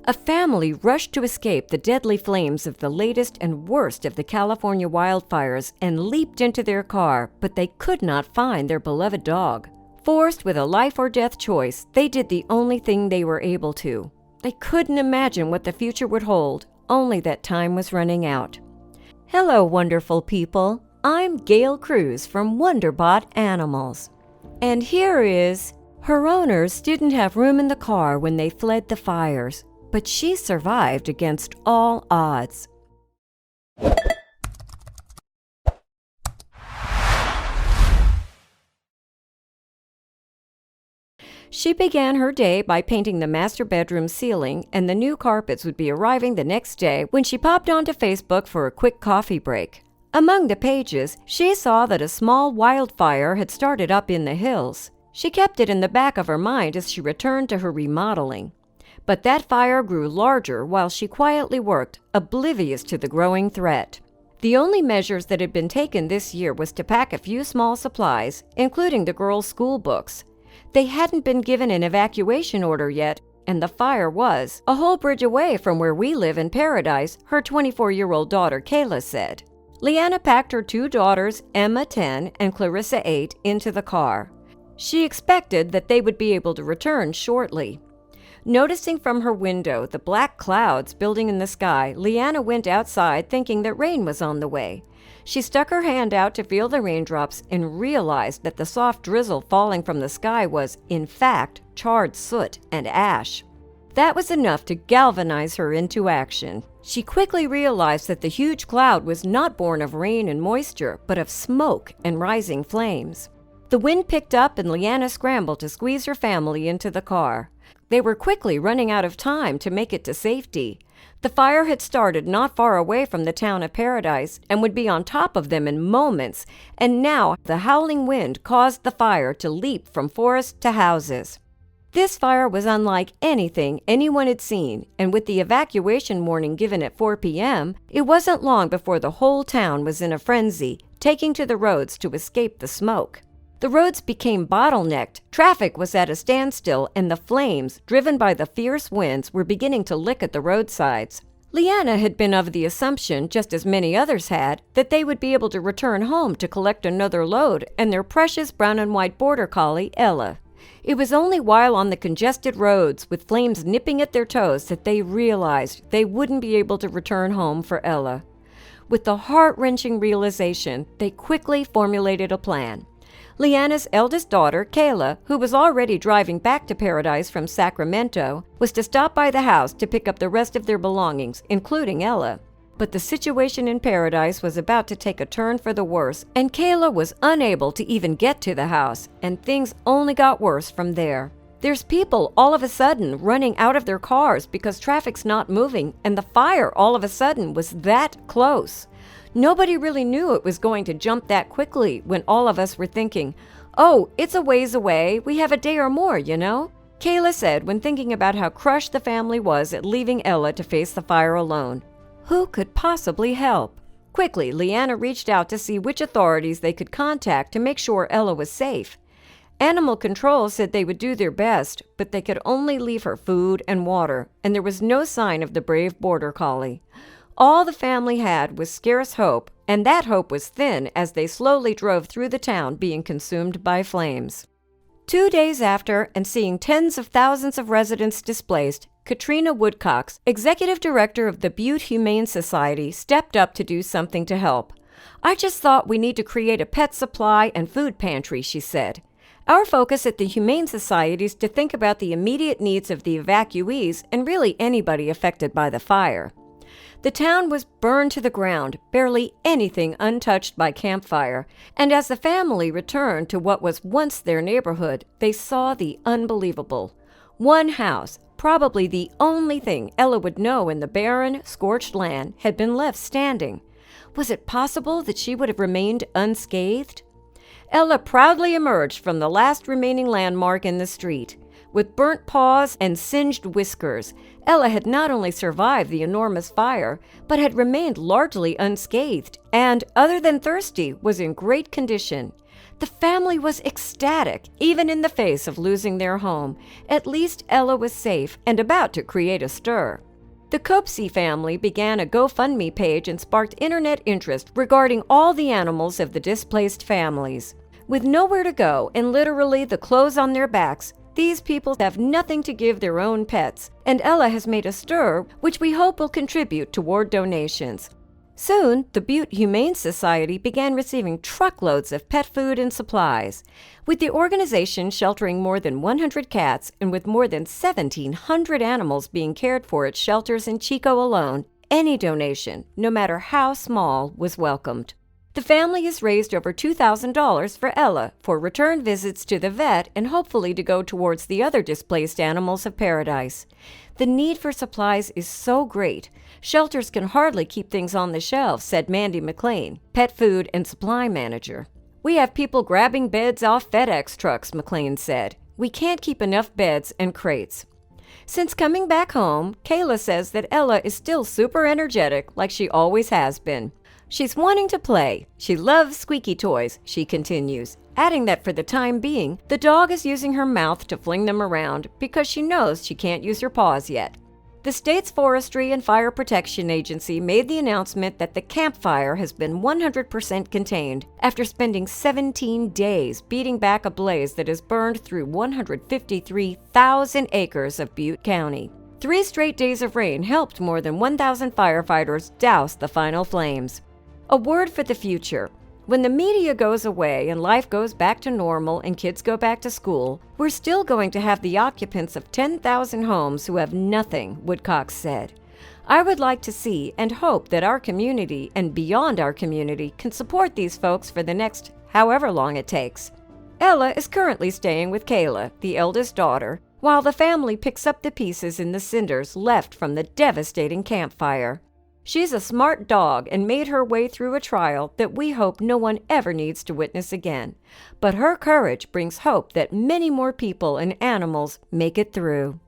A family rushed to escape the deadly flames of the latest and worst of the California wildfires and leaped into their car, but they could not find their beloved dog. Forced with a life or death choice, they did the only thing they were able to. They couldn't imagine what the future would hold, only that time was running out. Hello, wonderful people. I'm Gail Cruz from Wonderbot Animals. And here is... Her owners didn't have room in the car when they fled the fires, but she survived against all odds. She began her day by painting the master bedroom ceiling, and the new carpets would be arriving the next day when she popped onto Facebook for a quick coffee break. Among the pages, she saw that a small wildfire had started up in the hills. She kept it in the back of her mind as she returned to her remodeling. But that fire grew larger while she quietly worked, oblivious to the growing threat. The only measures that had been taken this year was to pack a few small supplies, including the girls' school books. They hadn't been given an evacuation order yet, and the fire was a whole bridge away from where we live in Paradise, her 24-year-old daughter Kayla said. Leanna packed her two daughters, Emma 10 and Clarissa 8, into the car. She expected that they would be able to return shortly. Noticing from her window the black clouds building in the sky, Leanna went outside thinking that rain was on the way. She stuck her hand out to feel the raindrops and realized that the soft drizzle falling from the sky was, in fact, charred soot and ash. That was enough to galvanize her into action. She quickly realized that the huge cloud was not born of rain and moisture, but of smoke and rising flames. The wind picked up and Leanna scrambled to squeeze her family into the car. They were quickly running out of time to make it to safety. The fire had started not far away from the town of Paradise and would be on top of them in moments, and now the howling wind caused the fire to leap from forest to houses. This fire was unlike anything anyone had seen, and with the evacuation warning given at 4 p.m., it wasn't long before the whole town was in a frenzy, taking to the roads to escape the smoke. The roads became bottlenecked, traffic was at a standstill, and the flames, driven by the fierce winds, were beginning to lick at the roadsides. Leanna had been of the assumption, just as many others had, that they would be able to return home to collect another load and their precious brown and white border collie, Ella. It was only while on the congested roads, with flames nipping at their toes, that they realized they wouldn't be able to return home for Ella. With the heart-wrenching realization, they quickly formulated a plan. Leanna's eldest daughter, Kayla, who was already driving back to Paradise from Sacramento, was to stop by the house to pick up the rest of their belongings, including Ella. But the situation in Paradise was about to take a turn for the worse, and Kayla was unable to even get to the house, and things only got worse from there. There's people all of a sudden running out of their cars because traffic's not moving, and the fire all of a sudden was that close. Nobody really knew it was going to jump that quickly when all of us were thinking, "Oh, it's a ways away, we have a day or more, you know?" Kayla said when thinking about how crushed the family was at leaving Ella to face the fire alone. Who could possibly help? Quickly, Leanna reached out to see which authorities they could contact to make sure Ella was safe. Animal Control said they would do their best, but they could only leave her food and water, and there was no sign of the brave border collie. All the family had was scarce hope, and that hope was thin as they slowly drove through the town being consumed by flames. 2 days after, and seeing tens of thousands of residents displaced, Katrina Woodcox, executive director of the Butte Humane Society, stepped up to do something to help. "I just thought we need to create a pet supply and food pantry," she said. "Our focus at the Humane Society is to think about the immediate needs of the evacuees and really anybody affected by the fire." The town was burned to the ground, barely anything untouched by campfire, and as the family returned to what was once their neighborhood, they saw the unbelievable. One house, probably the only thing Ella would know in the barren, scorched land, had been left standing. Was it possible that she would have remained unscathed? Ella proudly emerged from the last remaining landmark in the street. With burnt paws and singed whiskers, Ella had not only survived the enormous fire, but had remained largely unscathed and, other than thirsty, was in great condition. The family was ecstatic, even in the face of losing their home. At least Ella was safe and about to create a stir. The Copsey family began a GoFundMe page and sparked internet interest regarding all the animals of the displaced families. With nowhere to go and literally the clothes on their backs, these people have nothing to give their own pets, and Ella has made a stir which we hope will contribute toward donations. Soon, the Butte Humane Society began receiving truckloads of pet food and supplies. With the organization sheltering more than 100 cats and with more than 1,700 animals being cared for at shelters in Chico alone, any donation, no matter how small, was welcomed. The family has raised over $2,000 for Ella for return visits to the vet and hopefully to go towards the other displaced animals of paradise. The need for supplies is so great, shelters can hardly keep things on the shelves, said Mandy McLean, pet food and supply manager. We have people grabbing beds off FedEx trucks, McLean said. We can't keep enough beds and crates. Since coming back home, Kayla says that Ella is still super energetic like she always has been. She's wanting to play. She loves squeaky toys, she continues, adding that for the time being, the dog is using her mouth to fling them around because she knows she can't use her paws yet. The state's Forestry and Fire Protection Agency made the announcement that the campfire has been 100% contained after spending 17 days beating back a blaze that has burned through 153,000 acres of Butte County. 3 straight days of rain helped more than 1,000 firefighters douse the final flames. A word for the future. When the media goes away and life goes back to normal and kids go back to school, we're still going to have the occupants of 10,000 homes who have nothing, Woodcock said. I would like to see and hope that our community and beyond our community can support these folks for the next however long it takes. Ella is currently staying with Kayla, the eldest daughter, while the family picks up the pieces in the cinders left from the devastating campfire. She's a smart dog and made her way through a trial that we hope no one ever needs to witness again. But her courage brings hope that many more people and animals make it through.